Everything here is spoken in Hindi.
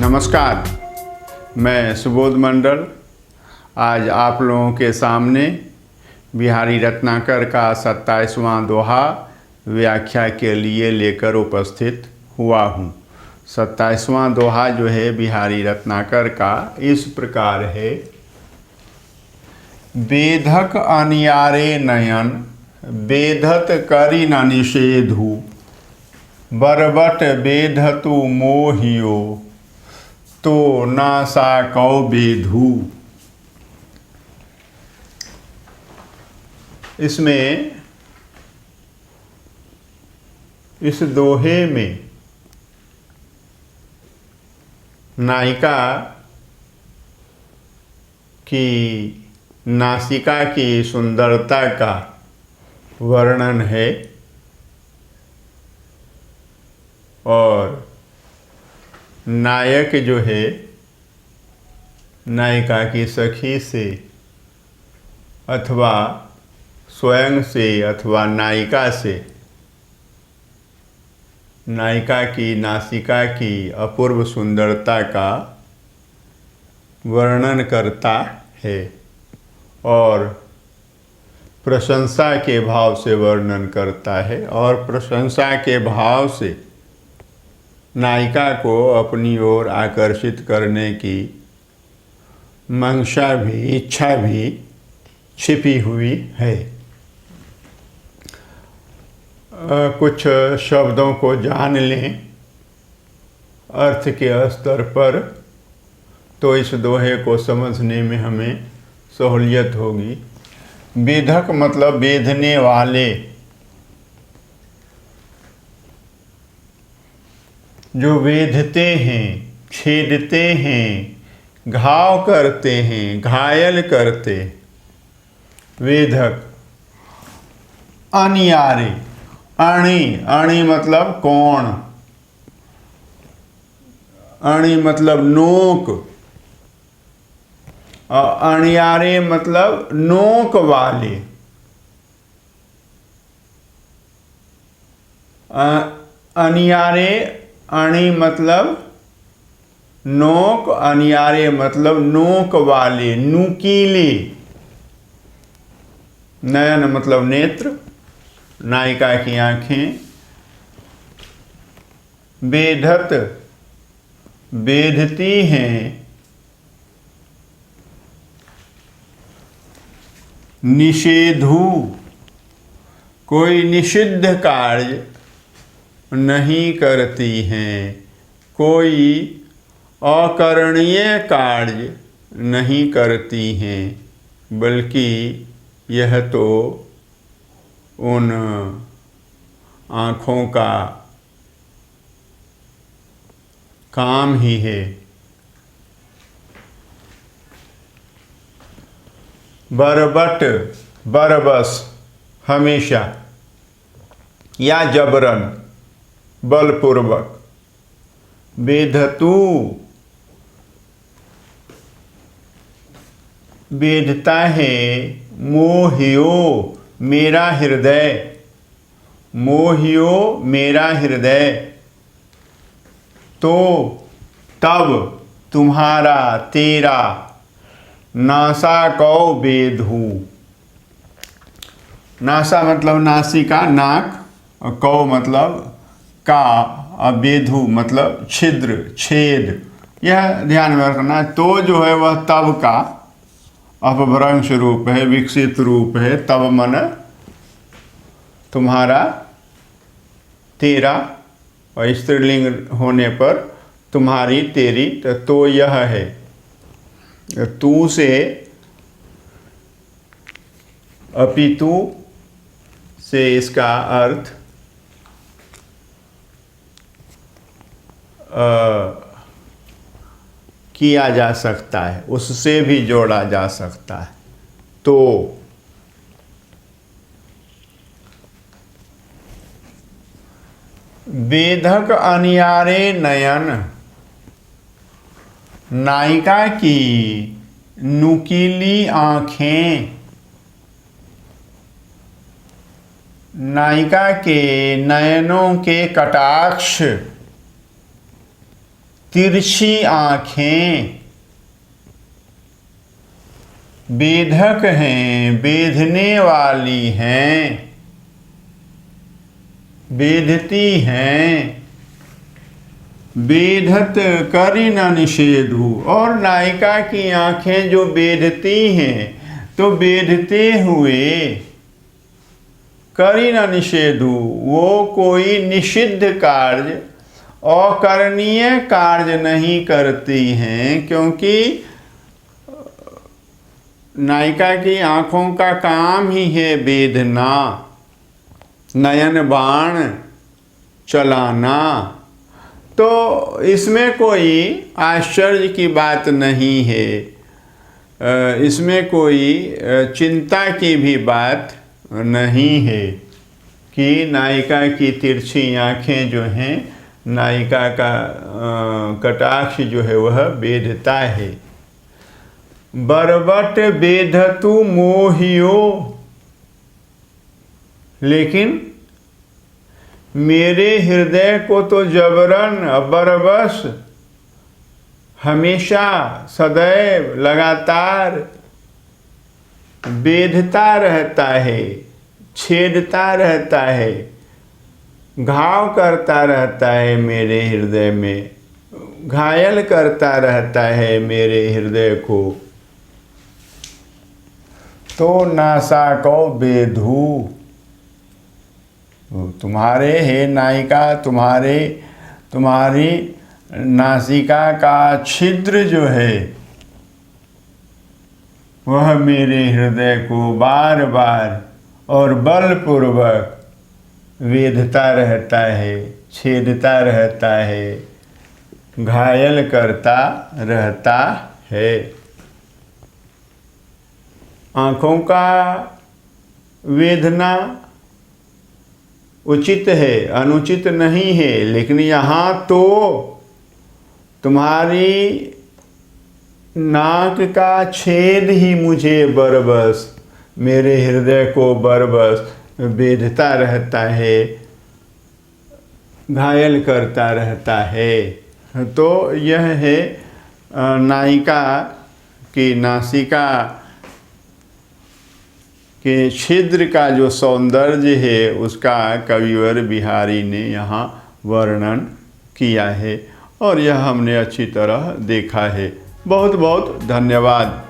नमस्कार, मैं सुबोध मंडल आज आप लोगों के सामने बिहारी रत्नाकर का 27वां दोहा व्याख्या के लिए लेकर उपस्थित हुआ हूँ। 27वां दोहा जो है बिहारी रत्नाकर का इस प्रकार है। बेधक अनियारे नयन बेधत करि न निषेधु, बरबट बेधतु मोहियो तो नासा कौ बेधु। इसमें इस दोहे में नायिका की नासिका की सुंदरता का वर्णन है और नायक जो है नायिका की सखी से अथवा स्वयं से अथवा नायिका से नायिका की नासिका की अपूर्व सुंदरता का वर्णन करता है और प्रशंसा के भाव से वर्णन करता है और प्रशंसा के भाव से नायिका को अपनी ओर आकर्षित करने की मंशा भी इच्छा भी छिपी हुई है। कुछ शब्दों को जान लें अर्थ के स्तर पर तो इस दोहे को समझने में हमें सहूलियत होगी। बेधक मतलब बेधने वाले, जो बेधते हैं, छेदते हैं, घाव करते हैं, घायल करते। वेधक। अनियारे, अणि, अणि मतलब कोण, अणि मतलब नोक, अनियारे मतलब नोक वाले। अनियारे, अणि मतलब नोक, अनियारे मतलब नोक वाले, नुकीले। नयन मतलब नेत्र, नायिका की आँखें। बेधत, बेधती हैं। निषेधु, कोई निषिद्ध कार्य नहीं करती हैं, कोई अकरणीय कार्य नहीं करती हैं, बल्कि यह तो उन आँखों का काम ही है। बरबट, बरबस, हमेशा या जबरन, बलपूर्वक। बेधतु, बेधता है। मोहियो, मेरा हृदय, मोहियो मेरा हृदय। तो तब तुम्हारा तेरा, नासा कौ बेधु। नासा मतलब नासिका, नाक, और कौ मतलब का, और बेधु मतलब छिद्र, छेद। यह ध्यान में रखना। तो जो है वह तब का अपभ्रंश रूप है, विकसित रूप है। तब मन तुम्हारा, तेरा, और स्त्रीलिंग होने पर तुम्हारी, तेरी। तो यह है। तू से अपितु से इसका अर्थ किया जा सकता है, उससे भी जोड़ा जा सकता है। तो बेधक अनियारे नयन, नायिका की नुकीली आँखें, नायिका के नयनों के कटाक्ष तिरछी आँखें बेधक हैं, बेधने वाली हैं, बेधती हैं। बेधत करि न निषेधु, और नायिका की आँखें जो बेधती हैं तो बेधते हुए करि न निषेधु, वो कोई निषिद्ध कार्य, अकरणीय कार्य नहीं करती हैं, क्योंकि नायिका की आँखों का काम ही है बेधना, नयन बाण चलाना। तो इसमें कोई आश्चर्य की बात नहीं है, इसमें कोई चिंता की भी बात नहीं है कि नायिका की तिरछी आँखें जो हैं, नायिका का कटाक्ष जो है वह बेधता है। बरबट बेधतु मोहियो, लेकिन मेरे हृदय को तो जबरन बरबस हमेशा सदैव लगातार बेधता रहता है, छेदता रहता है, घाव करता रहता है, मेरे हृदय में घायल करता रहता है मेरे हृदय को। तो नासा को बेधू, तुम्हारे हे नायिका, तुम्हारी नासिका का छिद्र जो है वह मेरे हृदय को बार बार और बलपूर्वक वेधता रहता है, छेदता रहता है, घायल करता रहता है। आँखों का वेदना उचित है, अनुचित नहीं है, लेकिन यहाँ तो तुम्हारी नाक का छेद ही मुझे बरबस, मेरे हृदय को बरबस बेधता रहता है, घायल करता रहता है। तो यह है नायिका की नासिका के छिद्र का जो सौंदर्य है उसका कविवर बिहारी ने यहाँ वर्णन किया है, और यह हमने अच्छी तरह देखा है। बहुत बहुत धन्यवाद।